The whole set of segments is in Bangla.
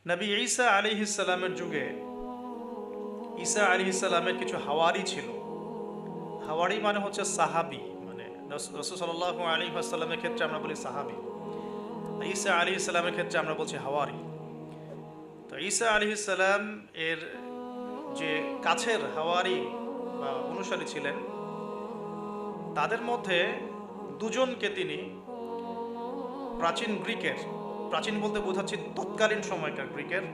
নবী ঈসা আলাইহিস সালামের যুগে ঈসা আলাইহিস সালামের কিছু হাওয়ারি ছিল। হাওয়ারি মানে হচ্ছে সাহাবী, মানে রাসূল সাল্লাল্লাহু আলাইহি ওয়াসাল্লামের ক্ষেত্রে আমরা বলি সাহাবী, ঈসা আলাইহিস সালামের ক্ষেত্রে আমরা বলছি হাওয়ারি। তো ঈসা আলাইহিস সালাম এর যে কাছের হাওয়ারি বা অনুসারী ছিলেন, তাদের মধ্যে দুজনকে তিনি প্রাচীন বলতে বোঝাচ্ছি তৎকালীন সময়কার গ্রিকের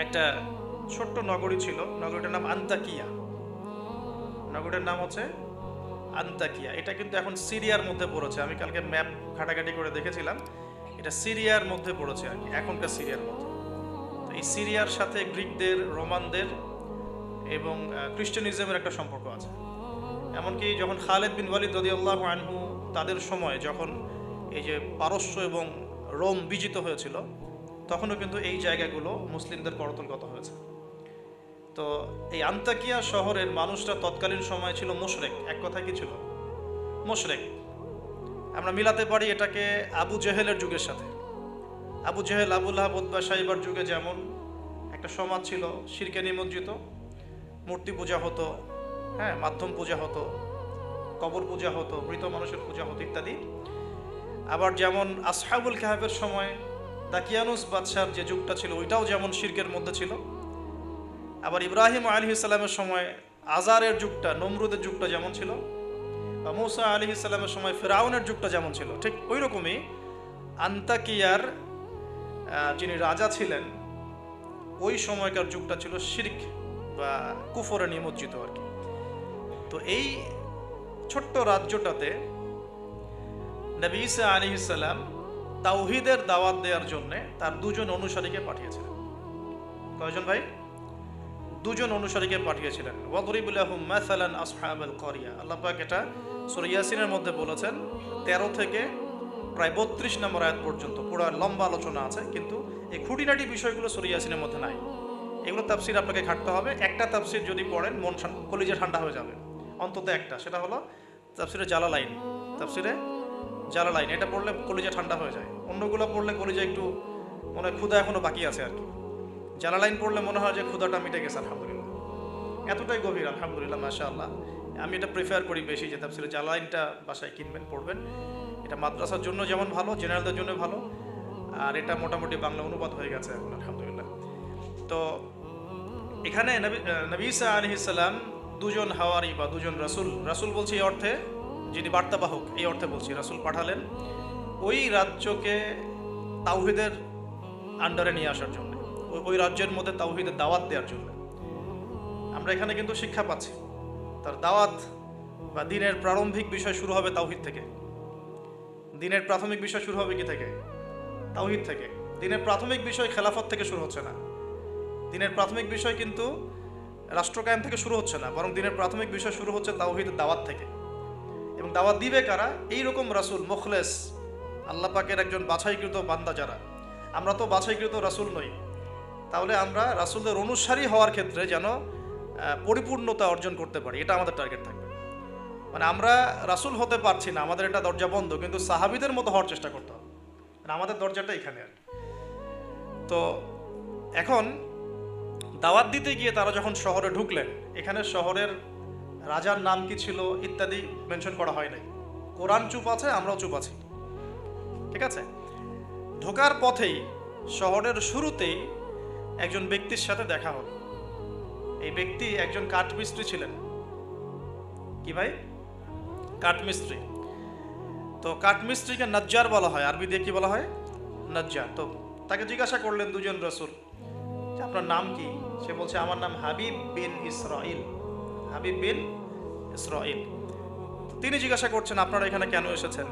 একটা ছোট্ট নগরী ছিল। নগরীটার নাম আন্তাকিয়া। নগরীটার নাম হচ্ছে আন্তাকিয়া। এটা কিন্তু এখন সিরিয়ার মধ্যে পড়েছে। আমি কালকে ম্যাপ ঘাটাঘাটি করে দেখেছিলাম, এটা সিরিয়ার মধ্যে পড়েছে আর কি, এখনকার সিরিয়ার মধ্যে। তো এই সিরিয়ার সাথে গ্রিকদের, রোমানদের এবং খ্রিস্টানিজমের একটা সম্পর্ক আছে। এমনকি যখন খালেদ বিন ওয়ালিদ রাদিয়াল্লাহু আনহু তাদের সময় যখন এই যে পারস্য এবং রোম বিজিত হয়েছিল, তখনও কিন্তু এই জায়গাগুলো মুসলিমদের করতলগত হয়েছে। তো এই আন্তাকিয়া শহরের মানুষরা তৎকালীন সময় ছিল মুশরিক। এক কথায় কি ছিল? মুশরিক। আমরা মিলাতে পারি এটাকে আবু জেহেলের যুগের সাথে। আবু জেহেল, আবু লাহাব, উতবা, সাইবার যুগে যেমন একটা সমাজ ছিল শিরকে নিমজ্জিত, মূর্তি পূজা হতো, হ্যাঁ, মাধ্যম পূজা হতো, কবর পূজা হতো, মৃত মানুষের পূজা হতো ইত্যাদি। আবার যেমন আসহাবুল কাহাফের সময় দাকিয়ানুস বাদশার যে যুগটা ছিল, ওইটাও যেমন শিরকের মধ্যে ছিল। আবার ইব্রাহিম আলাইহিস সালামের সময় আজারের যুগটা, নমরুদের যুগটা যেমন ছিল, বা মূসা আলাইহিস সালামের সময় ফিরআউনের যুগটা যেমন ছিল, ঠিক ওই রকমই আন্তাকিয়ার যিনি রাজা ছিলেন ওই সময়কার যুগটা ছিল শিরক বা কুফরে নিমজ্জিত আর কি। তো এই ছোট্ট রাজ্যটাতে নবী ঈসা আলাইহিস সালাম তাওহীদের দাওয়াত দেওয়ার জন্য তার দুজন অনুসারীকে পাঠিয়েছিলেন। কয়জন ভাই? দুজন অনুসারীকে পাঠিয়েছিলেন। ওয়াদরিব লাহুম মাসালান আসহাবাল ক্বরিয়া। আল্লাহ পাক এটা সূরা ইয়াসিনের মধ্যে বলেছেন 13 থেকে প্রায় 32 নম্বর আয়াত পর্যন্ত পুরো লম্বা আলোচনা আছে, কিন্তু এই খুঁটিনাটি বিষয়গুলো সূরা ইয়াসিনের মধ্যে নাই। এগুলো তাফসীর আপনাকে ঘাটতে হবে। একটা তাফসীর যদি পড়েন মন কলিজা ঠান্ডা হয়ে যাবে, অন্তত একটা, সেটা হলো তাফসীরে জালালাইন। তাফসীরে জালালাইন এটা পড়লে কলিজা ঠান্ডা হয়ে যায়। অন্যগুলো পড়লে কলিজা একটু মনে হয় ক্ষুধা এখনো বাকি আছে আর কি। জালালাইন পড়লে মনে হয় যে ক্ষুধাটা মিটে গেছে, আলহামদুলিল্লাহ। এতটাই গভীর, আলহামদুলিল্লাহ, মাশাআল্লাহ। আমি এটা প্রিফার করি বেশি যে তাফসীরে জালালাইনটা বাসায় কিনবেন, পড়বেন। এটা মাদ্রাসার জন্য যেমন ভালো, জেনারেলদের জন্য ভালো, আর এটা মোটামুটি বাংলা অনুবাদ হয়ে গেছে এখন, আলহামদুলিল্লাহ। তো এখানে নবী ঈসা আলাইহিস সালাম দুজন হাওয়ারি বা দুজন রাসূল বলছি এই অর্থে, যিনি বার্তাবাহক এই অর্থে বলছি, রাসূল পাঠালেন ওই রাজ্যকে তাওহীদের আন্ডারে নিয়ে আসার জন্য, ওই রাজ্যের মধ্যে তাওহীদের দাওয়াত দেওয়ার জন্য। আমরা এখানে কিন্তু শিক্ষা পাচ্ছি তার দাওয়াত বা দিনের প্রারম্ভিক বিষয় শুরু হবে তাওহীদ থেকে। দিনের প্রাথমিক বিষয় শুরু হবে কি থেকে? তাওহীদ থেকে। দিনের প্রাথমিক বিষয় খেলাফত থেকে শুরু হচ্ছে না। দিনের প্রাথমিক বিষয় কিন্তু রাষ্ট্রকায়েম থেকে শুরু হচ্ছে না, বরং দিনের প্রাথমিক বিষয় শুরু হচ্ছে তাওহীদের দাওয়াত থেকে। এবং দাওয়াত দিবে কারা? এইরকম রাসূল, মুখলেস, আল্লাহ পাকের একজন বাছাইকৃত বান্দা যারা। আমরা তো বাছাইকৃত রাসূল নই, তাহলে আমরা রাসূলদের অনুসারী হওয়ার ক্ষেত্রে যেন পরিপূর্ণতা অর্জন করতে পারি, এটা আমাদের টার্গেট থাকবে। মানে আমরা রাসূল হতে পারছি না, আমাদের এটা দরজা বন্ধ, কিন্তু সাহাবীদের মতো হওয়ার চেষ্টা করতে হবে। মানে আমাদের দরজাটা এখানে আর কি। তো এখন দাওয়াত দিতে গিয়ে তারা যখন শহরে ঢুকলেন, এখানে শহরের রাজার নাম কি ছিল ইত্যাদি মেনশন করা হয় নাই। কোরআন চুপ আছে, আমরাও চুপ আছি, ঠিক আছে। ঢোকার পথেই শহরের শুরুতেই একজন ব্যক্তির সাথে দেখা হল। এই ব্যক্তি একজন কাঠমিস্ত্রি ছিলেন। কি ভাই? কাঠমিস্ত্রি। তো কাঠমিস্ত্রিকে নজ্জার বলা হয়, আরবি দিয়ে কি বলা হয়? নজ্জার। তো তাকে জিজ্ঞাসা করলেন দুজন রাসূল, আপনার নাম কি? সে বলছে আমার নাম হাবিব বিন ইসরাইল। হাবিব বিন ইসরাইল। তিনি জিজ্ঞাসা করছেন আপনারা এখানে কেন এসেছেন?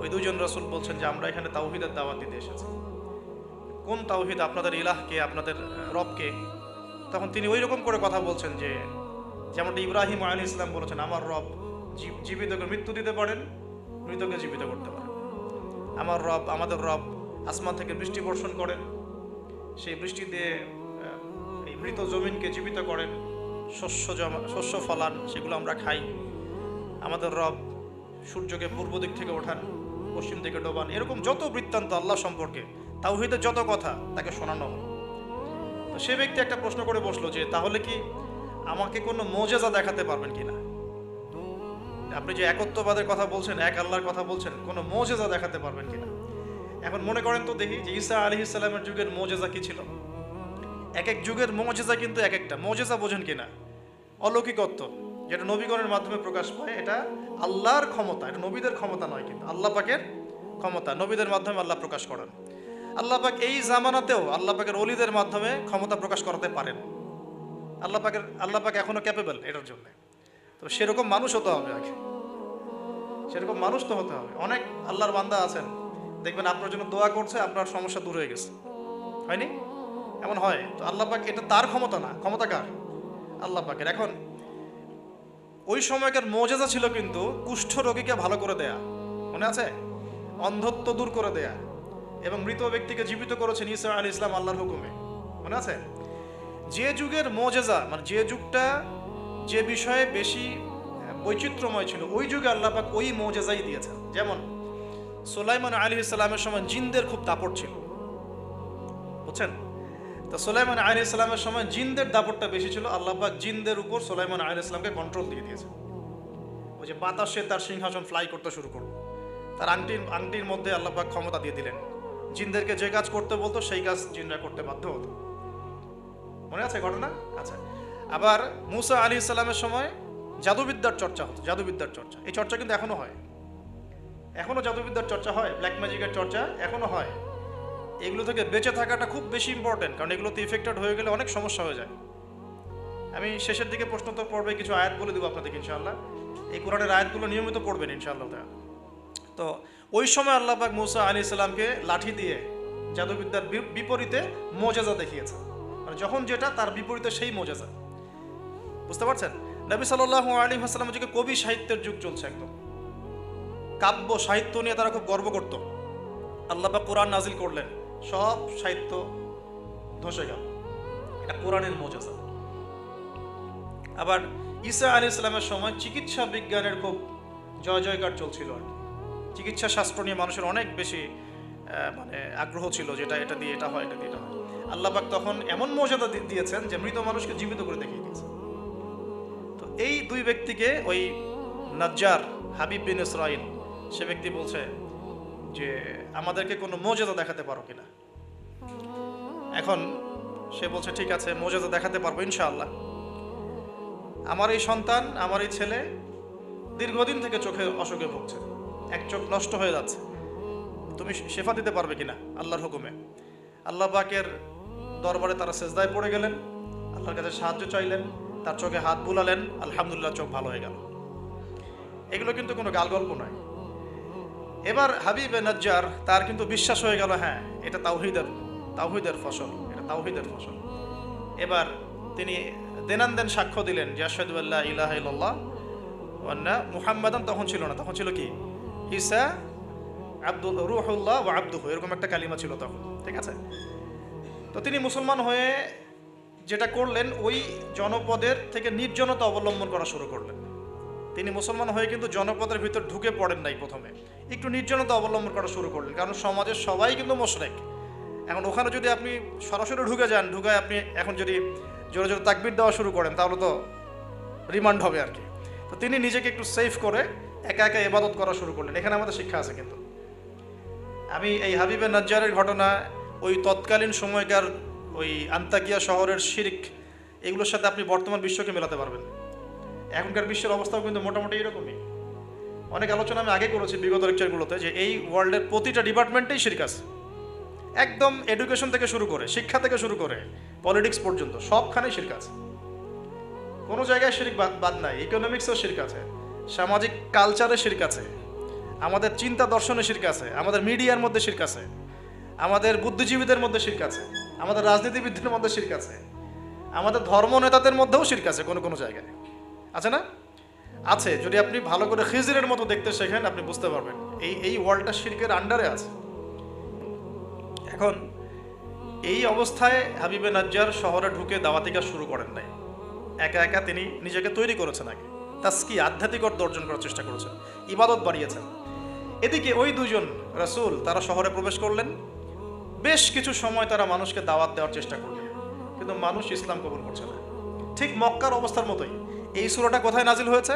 ওই দুজন রাসূল বলছেন যে আমরা এখানে তাওহীদের দাওয়াত দিতে এসেছি। কোন তাওহীদ? আপনাদের ইলাহকে, আপনাদের রবকে। তখন তিনি ওই রকম করে কথা বলছেন যে যেমনটা ইব্রাহিম আলাইহিস সালাম বলেছেন, আমার রব জীবিতকে মৃত্যু দিতে পারেন, মৃতকে জীবিত করতে পারেন। আমার রব, আমাদের রব আসমান থেকে বৃষ্টি বর্ষণ করেন, সেই বৃষ্টি দিয়ে এই মৃত জমিনকে জীবিত করেন, শস্য ফলান, সেগুলো আমরা খাই। আমাদের রব সূর্যকে পূর্ব দিক থেকে ওঠান, পশ্চিম দিকে ডোবান, এরকম যত বৃত্তান্ত আল্লাহ সম্পর্কে, তাওহীদের যত কথা তাকে শোনানো হলো। তো সে ব্যক্তি একটা প্রশ্ন করে বসলো যে তাহলে কি আমাকে কোনো মোজেজা দেখাতে পারবেন কিনা? আপনি যে একত্ববাদের কথা বলছেন, এক আল্লাহর কথা বলছেন, কোনো মোজেজা দেখাতে পারবেন কিনা? এখন মনে করেন তো দেখি যে ঈসা আলাইহিস সালামের যুগের মোজেজা কি ছিল। এক এক যুগের মোজেজা কিন্তু এক একটা। মোজেজা বোঝেন কিনা? অলৌকিকত্ব, যেটা নবীগণের মাধ্যমে প্রকাশ পায়, এটা আল্লাহর ক্ষমতা, এটা নবীদের ক্ষমতা নয়, কিন্তু আল্লাহ পাকের ক্ষমতা, নবীদের মাধ্যমে আল্লাহ প্রকাশ করেন। আল্লাহ পাক এই জামানাতেও আল্লাহ পাকের ওলিদের মাধ্যমে ক্ষমতা প্রকাশ করাতে পারেন। আল্লাহ পাক এখনো ক্যাপেবল এটার জন্য। তো সেরকম মানুষ হতে হবে আগে, সেরকম মানুষ তো হতে হবে। অনেক আল্লাহর বান্দা আছেন, দেখবেন আপনার জন্য দোয়া করছে, আপনার সমস্যা দূর হয়ে গেছে, হয়নি? এমন হয়। তো আল্লাহ পাক, এটা তার ক্ষমতা না, ক্ষমতা কার? আল্লাহ পাকের। এখন ওই সময়কার মোজেজা ছিল কিন্তু কুষ্ঠ রোগীকে ভালো করে দেয়া, মনে আছে? অন্ধত্ব দূর করে দেয়া, এবং মৃত ব্যক্তিকে জীবিত করেছেন ঈসা আলাইহিস সালাম আল্লাহর হুকুমে, মনে আছে? যে যুগের মোজেজা, মানে যে যুগটা, যে বিষয়ে বেশি বৈচিত্র্যময় ছিল, ওই যুগে আল্লাহ পাক ওই মোজেজাই দিয়েছেন। যেমন সুলাইমান আলাইহিস সালামের সময় জিনদের খুব দাপট ছিল, বুঝছেন? তো সুলাইমান আলাইহিস সালামের সময় জিনদের দাপটটা বেশি ছিল। আল্লাহ পাক জিনদের উপর সুলাইমান আলাইহিস সালামকে কন্ট্রোল দিয়ে দিয়েছে। ওই যে বাতাসে তার সিংহাসন ফ্লাই করতে শুরু করলো, তার আংটির মধ্যে আল্লাহ পাক ক্ষমতা দিয়ে দিলেন। জিনদেরকে যে কাজ করতে বলতো সেই কাজ জিনরা করতে বাধ্য হতো, মনে আছে ঘটনা? আচ্ছা, আবার মুসা আলাইহিস সালামের সময় জাদুবিদ্যার চর্চা হতো, জাদুবিদ্যার চর্চা। এই চর্চা কিন্তু এখনো হয়, এখনো জাদুবিদ্যার চর্চা হয়, ব্ল্যাক ম্যাজিকের চর্চা এখনো হয়। এগুলো থেকে বেঁচে থাকাটা খুব বেশি ইম্পর্টেন্ট, কারণ এগুলোতে ইফেক্টেড হয়ে গেলে অনেক সমস্যা হয়ে যায়। আমি শেষের দিকে প্রশ্নোত্তর পর্বে কিছু আয়াত বলে দেবো আপনাদেরকে ইনশাআল্লাহ। এই কোরআনের আয়াতগুলো নিয়মিত পড়বেন ইনশাআল্লাহ। তো ওই সময় আল্লাহ পাক মুসা আলাইহিস সালামকে লাঠি দিয়ে জাদুবিদ্যার বিপরীতে মোজেজা দেখিয়েছে, মানে যখন যেটা তার বিপরীতে সেই মোজেজা, বুঝতে পারছেন? নবী সাল্লাল্লাহু আলাইহি ওয়াসাল্লামের যুগে কবি সাহিত্যের যুগ চলছে, একদম কাব্য সাহিত্য নিয়ে তারা খুব গর্ব করত। আল্লাহ পাক কোরআন নাজিল করলেন, সব সাহিত্য ধসে গেল। এটা কোরআনের মোজেজা। আবার ঈসা আলাইহিস সালামের সময় চিকিৎসা বিজ্ঞানের খুব জয় জয়কার চলছিল আর কি। চিকিৎসা শাস্ত্র নিয়ে মানুষের অনেক বেশি মানে আগ্রহ ছিল, যেটা এটা দিয়ে এটা হয়, এটা দিয়ে এটা হয়। আল্লাহ পাক তখন এমন মর্যাদা দিয়েছেন যে মৃত মানুষকে জীবিত করে দেখিয়ে দিয়েছেন। তো এই দুই ব্যক্তিকে ওই নাজ্জার হাবিব বিন ইসরাইল, সে ব্যক্তি বলছে যে আমাদেরকে কোনো মোজেজা দেখাতে পারো কিনা। এখন সে বলছে ঠিক আছে, মোজেজা দেখাতে পারবো ইনশাআল্লাহ। আমার এই সন্তান, আমার এই ছেলে দীর্ঘদিন থেকে চোখে অসুখে ভুগছে, এক চোখ নষ্ট হয়ে যাচ্ছে, তুমি শেফা দিতে পারবে কিনা আল্লাহর হুকুমে। আল্লাহ পাকের দরবারে তারা সেজদায় পড়ে গেলেন, আল্লাহর কাছে সাহায্য চাইলেন, তার চোখে হাত বুলালেন, আলহামদুলিল্লাহ চোখ ভালো হয়ে গেল। এগুলো কিন্তু কোনো গাল গল্প নয়। এবার হাবিবে নাজ্জার, তার কিন্তু বিশ্বাস হয়ে গেল, হ্যাঁ এটা তাওহীদের ফসল, এটা তাওহীদের ফসল। এবার তিনি দেনান সাক্ষ্য দিলেন যে আশহাদু আল্লা ইলাহা ইল্লাল্লাহ ওয়া আন্না মুহাম্মাদান, তখন ছিল না, তখন ছিল কি ঈসা রূহুল্লাহ ওয়া আবদুহু, এরকম একটা কালিমা ছিল তখন, ঠিক আছে? তো তিনি মুসলমান হয়ে যেটা করলেন, ওই জনপদের থেকে নির্জনতা অবলম্বন করা শুরু করলেন। তিনি মুসলমান হয়ে কিন্তু জনপদের ভিতর ঢুকে পড়েন নাই, প্রথমে একটু নির্জনতা অবলম্বন করা শুরু করলেন, কারণ সমাজের সবাই কিন্তু মুশরিক। এখন ওখানে যদি আপনি সরাসরি ঢুকে যান, ঢুকায় আপনি এখন যদি জোরে জোরে তাকবীর দেওয়া শুরু করেন, তাহলে তো রিমান্ড হবে আর কি। তো তিনি নিজেকে একটু সেফ করে একা একা ইবাদত করা শুরু করলেন। এখানে আমাদের শিক্ষা আছে কিন্তু। আমি এই হাবিবে নাজ্জারের ঘটনা, ওই তৎকালীন সময়কার ওই আন্তাকিয়া শহরের শিরক, এগুলোর সাথে আপনি বর্তমান বিশ্বকে মেলাতে পারবেন। এখনকার বিশ্বের অবস্থাও কিন্তু মোটামুটি এরকমই। অনেক আলোচনা আমি আগে করেছি বিগত লেকচারগুলোতে, যে এই ওয়ার্ল্ডের প্রতিটা ডিপার্টমেন্টেই শিরক আছে, একদম এডুকেশন থেকে শুরু করে, শিক্ষা থেকে শুরু করে পলিটিক্স পর্যন্ত সবখানেই শিরক আছে। কোনো জায়গায় শিরক বাদ নাই। ইকোনমিক্সেও শিরক আছে, সামাজিক কালচারে শিরক আছে, আমাদের চিন্তা দর্শনে শিরক আছে, আমাদের মিডিয়ার মধ্যে শিরক আছে, আমাদের বুদ্ধিজীবীদের মধ্যে শিরক আছে, আমাদের রাজনীতিবিদদের মধ্যে শিরক আছে, আমাদের ধর্ম নেতাদের মধ্যেও শিরক আছে কোনো কোনো জায়গায়, আছে না? আছে। যদি আপনি ভালো করে খিজিরের মতো দেখতে শেখেন, আপনি বুঝতে পারবেন এই ওয়ার্ল্ডটা শিরকের আন্ডারে আছে। এখন এই অবস্থায় হাবিবে নাজ্জার শহরে ঢুকে দাওয়াতি কাজ শুরু করেন নাই, একা একা তিনি নিজেকে তৈরি করেছেন, আগে তাস্কি আধ্যাত্মিক অর্থ অর্জন করার চেষ্টা করেছেন, ইবাদত বাড়িয়েছেন। এদিকে ওই দুজন রাসূল তারা শহরে প্রবেশ করলেন। বেশ কিছু সময় তারা মানুষকে দাওয়াত দেওয়ার চেষ্টা করলেন, কিন্তু মানুষ ইসলাম কবুল করছে না। ঠিক মক্কার অবস্থার মতোই। এই সূরাটা কোথায় নাজিল হয়েছে?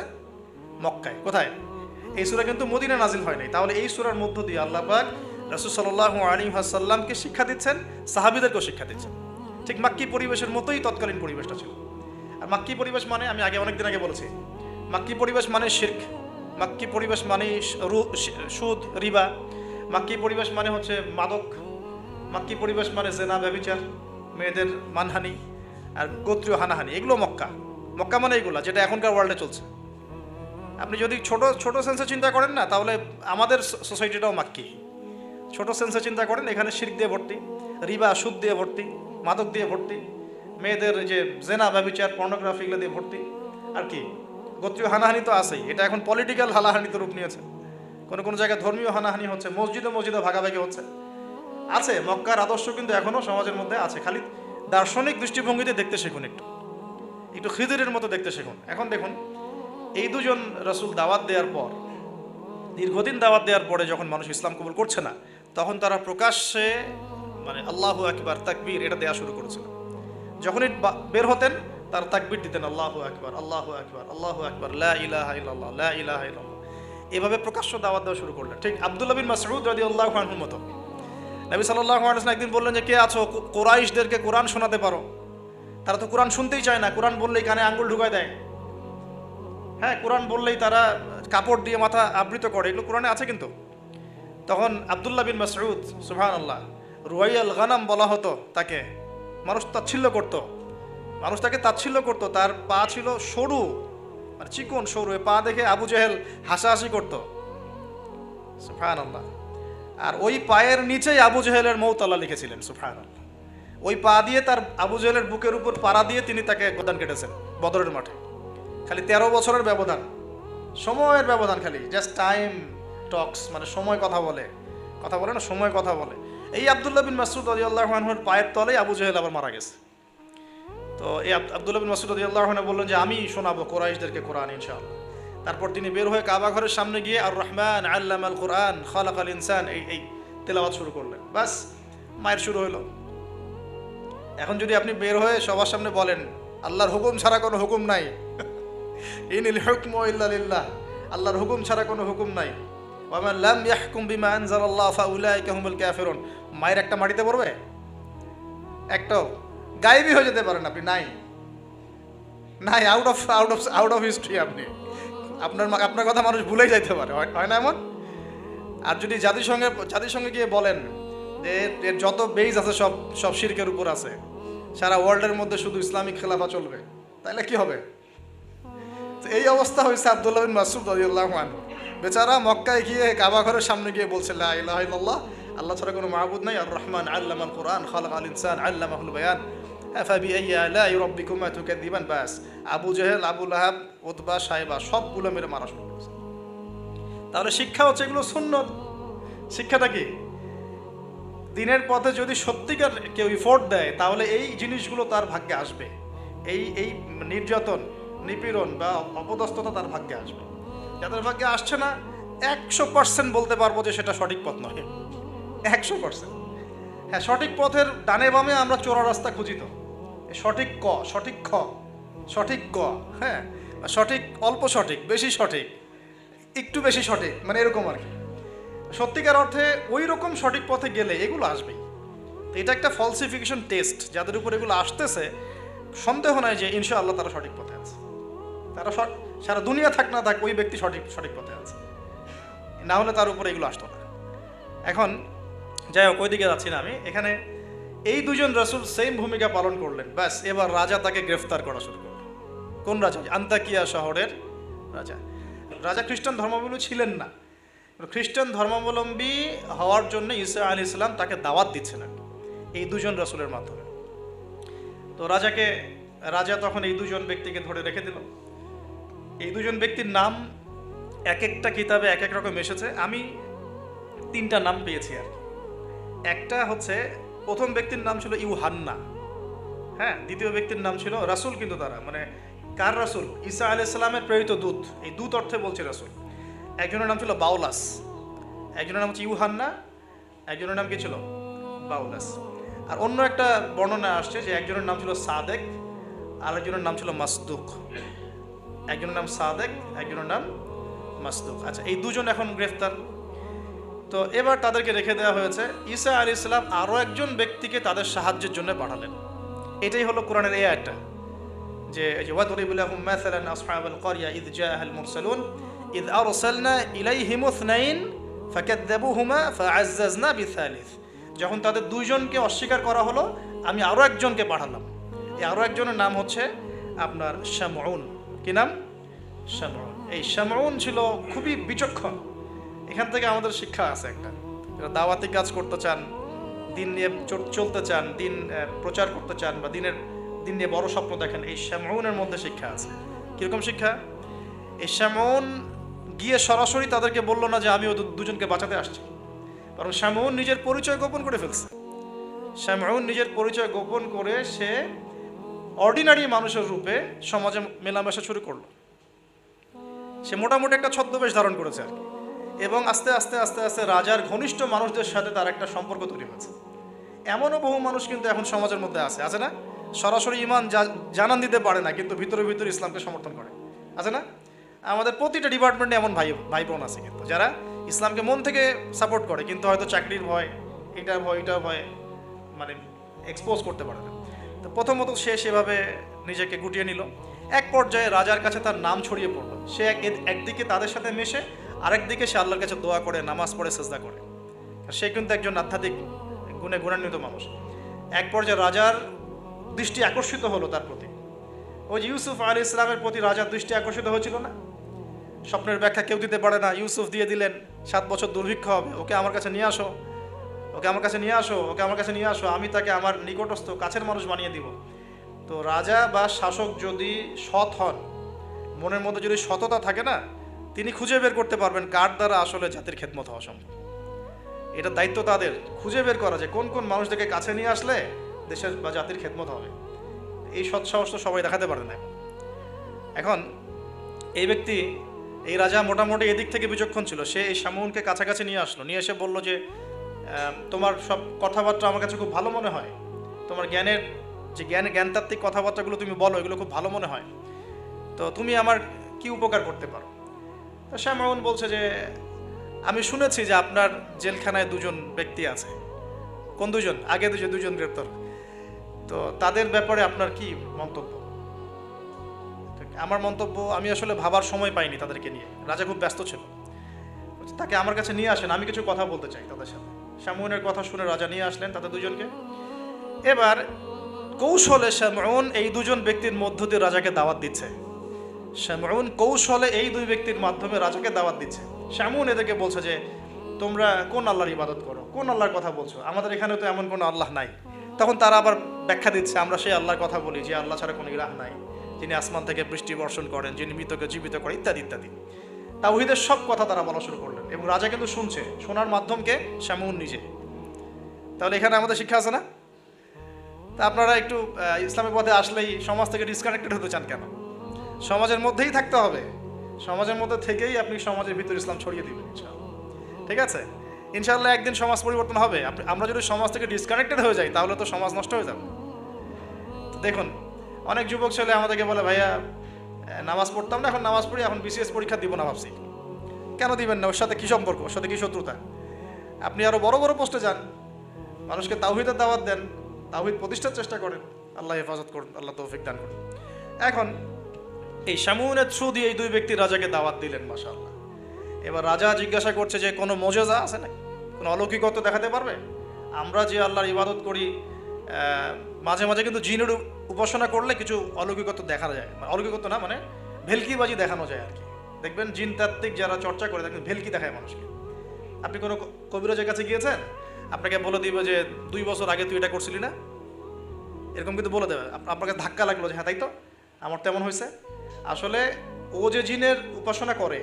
মক্কায়। কোথায়? এই সূরা কিন্তু মদিনা নাজিল হয় নাই। তাহলে এই সূরার মধ্য দিয়ে আল্লাহ পাক রাসূল সাল্লাল্লাহু আলাইহি ওয়াসাল্লামকে শিক্ষা দিচ্ছেন, সাহাবীদেরকেও শিক্ষা দিচ্ছেন। ঠিক মাক্কি পরিবেশের মতোই তৎকালীন পরিবেশটা ছিল। আর মাক্কি পরিবেশ মানে, আমি অনেকদিন আগে বলেছি, মাক্কি পরিবেশ মানে শিরক, মাক্কি পরিবেশ মানে সুদ, রিবা, মাক্কি পরিবেশ মানে হচ্ছে মাদক, মাক্কি পরিবেশ মানে জেনা, ব্যভিচার, মেয়েদের মানহানি আর গোত্রীয় হানাহানি, এগুলো মক্কা। মক্কা মানে এগুলো যেটা এখনকার ওয়ার্ল্ডে চলছে। আপনি যদি ছোট ছোট সেন্সে চিন্তা করেন না, তাহলে আমাদের সোসাইটিটাও মাক্কি। ছোট সেন্সে চিন্তা করেন, এখানে শিরক দিয়ে ভর্তি, রিবা সুদ দিয়ে ভর্তি, মাদক দিয়ে ভর্তি, মেয়েদের যে জেনা, ব্যভিচার, পর্নোগ্রাফি, এগুলো দিয়ে ভর্তি। আর কি গোত্রীয় হানাহানি তো আছেই, এটা এখন পলিটিক্যাল হানাহানিতে রূপ নিয়েছে। কোনো কোনো জায়গায় ধর্মীয় হানাহানি হচ্ছে, মসজিদে মসজিদে ভাগাভাগি হচ্ছে। আছে, মক্কার আদর্শ কিন্তু এখনও সমাজের মধ্যে আছে। খালি দার্শনিক দৃষ্টিভঙ্গিতে দেখতে শিখুন, একটু একটু খিদিরের মতো দেখতে শিখুন। এখন দেখুন, এই দুজন রাসূল দাওয়াত দেওয়ার পর, দীর্ঘদিন দাওয়াত দেওয়ার পরে যখন মানুষ ইসলাম কবুল করছে না, তখন তারা প্রকাশ্যে মানে আল্লাহু আকবার, তাকবীর, এটা দেওয়া শুরু করেছিল। যখনই বের হতেন তার তাকবীর দিতেন, আল্লাহু আকবার, আল্লাহু আকবার, আল্লাহু আকবার, লা ইলাহা ইল্লাল্লাহ, লা ইলাহা ইল্লাল্লাহ। এভাবে প্রকাশ্য দাওয়াত দেওয়া শুরু করলেন। ঠিক আব্দুল্লাহ বিন মাসউদ রাদিয়াল্লাহু আনহুর মতো। নবী সাল্লাল্লাহু আলাইহি ওয়াসাল্লাম একদিন বললেন যে, কে আছো কুরাইশদেরকে কোরআন শোনাতে পারো? তারা তো কোরআন শুনতেই চায় না, কোরআন বললেই কানে আঙ্গুল ঢুকায় দেয়। হ্যাঁ, কোরআন বললেই তারা কাপড় দিয়ে মাথা আবৃত করে, এগুলো কোরআনে আছে কিন্তু। তখন আব্দুল্লাহ বিন মাসউদ, সুবহানাল্লাহ, রুয়াইয়াল গানাম বলা হতো তাকে। মানুষ তাচ্ছিল্য করতো, মানুষ তাকে তাচ্ছিল্য করতো। তার পা ছিল সরু, মানে চিকন সরু, পা দেখে আবু জেহেল হাসাহাসি করতো, সুবহানাল্লাহ। আর ওই পায়ের নিচেই আবু জেহেলের মৌত আল্লাহ লিখেছিলেন, সুবহানাল্লাহ। ওই পা দিয়ে তার আবু জেহেলের বুকের উপর পাড়া দিয়ে তিনি তাকে গর্দান কেটেছেন বদরের মাঠে। খালি 13 বছরের ব্যবধান, সময়ের ব্যবধান, খালি জাস্ট টাইম টক্স, মানে সময় কথা বলে না, সময় কথা বলে। এই আব্দুল্লাহ বিন মাসউদ রাদিয়াল্লাহু আনহুর পায়ের তলেই আবু জেহেল আবার মারা গেছে। তো এই আব্দুল্লাহ বিন মাসউদ রাদিয়াল্লাহু আনহু বললেন যে, আমি শোনাবো কুরাইশদেরকে কোরআন ইনশাআল্লাহ। তারপর তিনি বের হয়ে কাবা ঘরের সামনে গিয়ে আর রহমান আল্লামাল কোরআন খালাকাল ইনসান এই তেলাওয়াত শুরু করলেন। বাস, মায়ের শুরু হলো। এখন যদি আপনি বের হয়ে সবার সামনে বলেন, আল্লাহর হুকুম ছাড়া কোনো হুকুম নাই, ইনিল হুকমু ইল্লা লিল্লাহ, আল্লাহর হুকুম ছাড়া কোনো হুকুম নাই, ওয়া মান লাম ইয়াহকুম বিমা আনজালাল্লাহু ফাউলাইকা হুমুল কাফিরুন, মায়ের একটা মাটিতে পড়বে? একটাও গায়েবই হয়ে যেতে পারেন আপনি, নাই, আউট অফ হিস্ট্রি। আপনি আপনার কথা মানুষ ভুলেই যাইতে পারে, হয় না এমন? আর যদি জাতিসংঘে গিয়ে বলেন যে এর যত বেজ আছে সব শিরকের উপর আছে, সারা ওয়ার্ল্ডের মধ্যে শুধু ইসলামিক খেলাফা চলবে, তাইলে কি হবে? এই অবস্থা হয়েছে আব্দুল্লাহ বিন মাসউদ রাদিয়াল্লাহু আনহু। বেচারা মক্কায় গিয়ে কাবা ঘরের সামনে গিয়ে বলছে, লা ইলাহা ইল্লাল্লাহ, আল্লাহ ছাড়া কোনো মাবুদ নাই, আর রহমান আল্লামাল কোরআন খালাকাল ইনসান আল্লামাহুল বায়ান ফাবিআইয়ি আলাই রাব্বিকুমা তুকাযযিবান। বাস, আবু জেহেল, আবু লাহাব, উতবা, সাইবা সবগুলো মেরে মারা শুরু করেছে। তাহলে শিক্ষা হচ্ছে এগুলো সুন্নত। শিক্ষাটা কি? দিনের পথে যদি সত্যিকার কেউ এফোর্ট দেয়, তাহলে এই জিনিসগুলো তার ভাগ্যে আসবে। এই নির্যাতন, নিপীড়ন বা অপদস্থতা তার ভাগ্যে আসবে। যাদের ভাগ্যে আসছে না, 100% বলতে পারবো যে সেটা সঠিক পথ নয়। 100%। হ্যাঁ, সঠিক পথের ডানে বামে আমরা চোরা রাস্তা খুঁজি তো। সঠিক ক, সঠিক খ, সঠিক গ, হ্যাঁ, সঠিক, অল্প সঠিক, বেশি সঠিক, একটু বেশি সঠিক, মানে এরকম আর কি। সত্যিকার অর্থে ওই রকম সঠিক পথে গেলে এগুলো আসবেই। তো এটা একটা ফলসিফিকেশন টেস্ট। যাদের উপর এগুলো আসতেছে, সন্দেহ নাই যে ইনশাআল্লাহ তারা সঠিক পথে আছে। তারা সারা দুনিয়া থাক না থাক, ওই ব্যক্তি সঠিক পথে আছে, না হলে তার উপরে এগুলো আসতো না। এখন যাই হোক, ওইদিকে যাচ্ছি না আমি। এখানে এই দুজন রাসূল সেম ভূমিকা পালন করলেন। ব্যাস, এবার রাজা তাকে গ্রেফতার করা শুরু করল। কোন রাজা? আন্তাকিয়া শহরের রাজা খ্রিস্টান ধর্মাবলম্বী ছিলেন না। খ্রিস্টান ধর্মাবলম্বী হওয়ার জন্য ঈসা আলাইহিস সালাম তাকে দাওয়াত দিচ্ছিলেন এই দুজন রাসূলের মাধ্যমে। তো রাজা তখন এই দুজন ব্যক্তিকে ধরে রেখে দিল। এই দুজন ব্যক্তির নাম এক একটা কিতাবে এক এক রকম এসেছে। আমি 3টা নাম পেয়েছি আর কি। একটা হচ্ছে, প্রথম ব্যক্তির নাম ছিল ইউহান্না, হ্যাঁ। দ্বিতীয় ব্যক্তির নাম ছিল রাসূল, কিন্তু তারা মানে কার রাসূল? ঈসা আলাইহিস সালামের প্রেরিত দূত। এই দূত অর্থে বলছে রাসূল। একজনের নাম ছিল বাউলাস, একজনের নাম হচ্ছে ইউহান্না, একজনের নাম কি ছিল? বাউলাস। আর অন্য একটা বর্ণনা আসছে যে একজনের নাম ছিল সাদেক, আর একজনের নাম ছিল মাসদুক। একজনের নাম সাদেক, একজনের নাম মাসদুক। আচ্ছা, এই দুজন এখন গ্রেফতার। তো এবার তাদেরকে রেখে দেওয়া হয়েছে। ঈসা আলাইহিস সালাম আরও একজন ব্যক্তিকে তাদের সাহায্যের জন্য পাঠালেন। এটাই হলো কোরআনের এই আয়াতটা, যে ওয়াদরিব লাহুম মাসালান আসহাবাল ক্বরিয়া ইয জাআল মুরসালুন ইয আরসালনা ইলাইহিম ইসনাইন ফাকাযযাবুহুমা ফাআজ্জাজনা বিসালিস। যখন তাদের দুইজনকে অস্বীকার করা হলো, আমি আরও একজনকে পাঠালাম। এই আরও একজনের নাম হচ্ছে আপনার শামউন। কি নাম? শামউন। এই শামউন ছিল খুবই বিচক্ষণ। এখান থেকে আমাদের শিক্ষা আছে একটা, দাওয়াতি কাজ করতে চান, দিন নিয়ে চলতে চান, দিন প্রচার করতে চান, বা দিন নিয়ে বড় স্বপ্ন দেখেন, এই শামউনের মধ্যে শিক্ষা আছে। কীরকম শিক্ষা? এই শামউন গিয়ে সরাসরি তাদেরকে বললো না যে আমি ও দুজনকে বাঁচাতে আসছি, কারণ শামউন নিজের পরিচয় গোপন করে ফেলছে। শামউন নিজের পরিচয় গোপন করে সে অর্ডিনারি মানুষের রূপে সমাজে মেলামেশা শুরু করলো। সে মোটামুটি একটা ছদ্মবেশ ধারণ করেছে আর কি, এবং আস্তে আস্তে আস্তে আস্তে রাজার ঘনিষ্ঠ মানুষদের সাথে তার একটা সম্পর্ক তৈরি হয়েছে। এমনও বহু মানুষ কিন্তু এখন সমাজের মধ্যে আছে না? সরাসরি ইমান জানান দিতে পারে না, কিন্তু ভিতরে ভিতরে ইসলামকে সমর্থন করে, আছে না? আমাদের প্রতিটা ডিপার্টমেন্টে এমন ভাই বোন আছে কিন্তু, যারা ইসলামকে মন থেকে সাপোর্ট করে, কিন্তু হয়তো চাকরির ভয়, এটার ভয় মানে এক্সপোজ করতে পারে না। তো প্রথমত সে সেভাবে নিজেকে গুটিয়ে নিল। এক পর্যায়ে রাজার কাছে তার নাম ছড়িয়ে পড়লো। সে একদিকে তাদের সাথে মেশে, আরেকদিকে সে আল্লাহর কাছে দোয়া করে, নামাজ পড়ে, সেজদা করে। সে কিন্তু একজন আধ্যাত্মিক গুণে গুণান্বিত মানুষ। এক পর্যায়ে রাজার দৃষ্টি আকর্ষিত হলো তার প্রতি। ওই যে ইউসুফ আলাইহিস সালামের প্রতি রাজার দৃষ্টি আকর্ষিত হয়েছিল না? স্বপ্নের ব্যাখ্যা কেউ দিতে পারে না, ইউসুফ দিয়ে দিলেন। 7 বছর দুর্ভিক্ষ হবে, ওকে আমার কাছে নিয়ে আসো, ওকে আমার কাছে নিয়ে আসো, ওকে আমার কাছে নিয়ে আসো, আমি তাকে আমার নিকটস্থ কাছের মানুষ বানিয়ে দিব। তো রাজা বা শাসক যদি সৎ হন, মনের মধ্যে যদি সততা থাকে না, তিনি খুঁজে বের করতে পারবেন কার দ্বারা আসলে জাতির খেদমত হওয়া সম্ভব। এটা দায়িত্ব তাদের, খুঁজে বের করা যে কোন কোন মানুষদেরকে কাছে নিয়ে আসলে দেশের বা জাতির খেদমত হবে। এই সৎসাহস তো সবাই দেখাতে পারে না। এখন এই ব্যক্তি, এই রাজা মোটামুটি এদিক থেকে বিচক্ষণ ছিল। সে এই শামউনকে কাছাকাছি নিয়ে আসলো, নিয়ে এসে বলল যে তোমার সব কথাবার্তা আমার কাছে খুব ভালো মনে হয়, তোমার জ্ঞানের যে জ্ঞানতাত্ত্বিক কথাবার্তাগুলো তুমি বলো, এগুলো খুব ভালো মনে হয়, তো তুমি আমার কি উপকার করতে পারো? তো শামউন বলছে যে আমি শুনেছি যে আপনার জেলখানায় 2জন ব্যক্তি আছে। কোন 2জন? আগে 2জন গ্রেপ্তার। তো তাদের ব্যাপারে আপনার কি মন্তব্য? আমার মন্তব্য, আমি আসলে ভাবার সময় পাইনি তাদেরকে নিয়ে, রাজা খুব ব্যস্ত ছিল। তাকে আমার কাছে নিয়ে আসেন, আমি কিছু কথা বলতে চাই তাদের সাথে। শামউনের কথা শুনে রাজা নিয়ে আসলেন তাদের 2জনকে। এবার কৌশলে শামউন এই 2জন ব্যক্তির মধ্য দিয়ে রাজাকে দাওয়াত দিচ্ছে। শামউন কৌশলে এই 2 ব্যক্তির মাধ্যমে রাজাকে দাওয়াত দিচ্ছে। শামউন এদেরকে বলছে যে তোমরা কোন আল্লাহর ইবাদত করো, কোন আল্লাহর কথা বলছো, আমাদের এখানে তো এমন কোনো আল্লাহ নাই। তখন তারা আবার ব্যাখ্যা দিচ্ছে, আমরা সেই আল্লাহর কথা বলি যে আল্লাহ ছাড়া কোনো ইলাহ নাই, যিনি আসমান থেকে বৃষ্টি বর্ষণ করেন, যিনি মৃতকে জীবিত করেন, ইত্যাদি ইত্যাদি। তাওহীদের সব কথা তারা বলা শুরু করলেন, এবং রাজা কিন্তু শুনছে। শোনার মাধ্যমকে শামউন নিজে। তাহলে এখানে আমাদের শিক্ষা আছে না? তা আপনারা একটু ইসলামের পথে আসলেই সমাজ থেকে ডিসকানেক্টেড হতে চান কেন? সমাজের মধ্যেই থাকতে হবে, সমাজের মধ্যে থেকেই আপনি সমাজের ভিতর ইসলাম ছড়িয়ে দিবেন ইনশাআল্লাহ। ঠিক আছে? ইনশাআল্লাহ একদিন সমাজ পরিবর্তন হবে। আমরা যদি সমাজ থেকে ডিসকানেক্টেড হয়ে যাই, তাহলে তো সমাজ নষ্ট হয়ে যাবে। তো দেখুন, অনেক যুবক ছেলে আমাদেরকে বলে, ভাইয়া নামাজ পড়তাম না, এখন নামাজ পড়ি, এখন বিসিএস পরীক্ষা দিব না ভাবছি। কেন দিবেন না? ওর সাথে কী সম্পর্ক? ওর সাথে কী শত্রুতা? আপনি আরও বড় বড় পোস্টে যান, মানুষকে তাওহীদের দাওয়াত দেন, তাওহীদ প্রতিষ্ঠার চেষ্টা করেন। আল্লাহ হেফাজত করুন, আল্লাহ তৌফিক দান করুন। এখন এই শামউনের থ্রু দিয়ে এই 2 ব্যক্তি রাজাকে দাওয়াত দিলেন, মাশাআল্লাহ। এবার রাজা জিজ্ঞাসা করছে যে কোনো মোজেজা আছে নাকি, কোনো অলৌকিকত্ব দেখাতে পারবে? আমরা যে আল্লাহর ইবাদত করি, মাঝে মাঝে কিন্তু জিনের উপাসনা করলে কিছু অলৌকিকত্ব দেখা যায়। অলৌকিকত্ব না, মানে ভেলকিবাজি দেখানো যায় আর কি। দেখবেন জিন তাত্ত্বিক যারা চর্চা করে, দেখবেন ভেলকি দেখায় মানুষকে। আপনি কোনো কবিরাজের কাছে গিয়েছেন, আপনাকে বলে দিবে যে 2 বছর আগে তুই এটা করছিলি না, এরকম কিন্তু বলে দেবে। আপনাকে ধাক্কা লাগলো যে হ্যাঁ তাই তো, আমার তেমন হয়েছে। আসলে ও যে জিনের উপাসনা করে,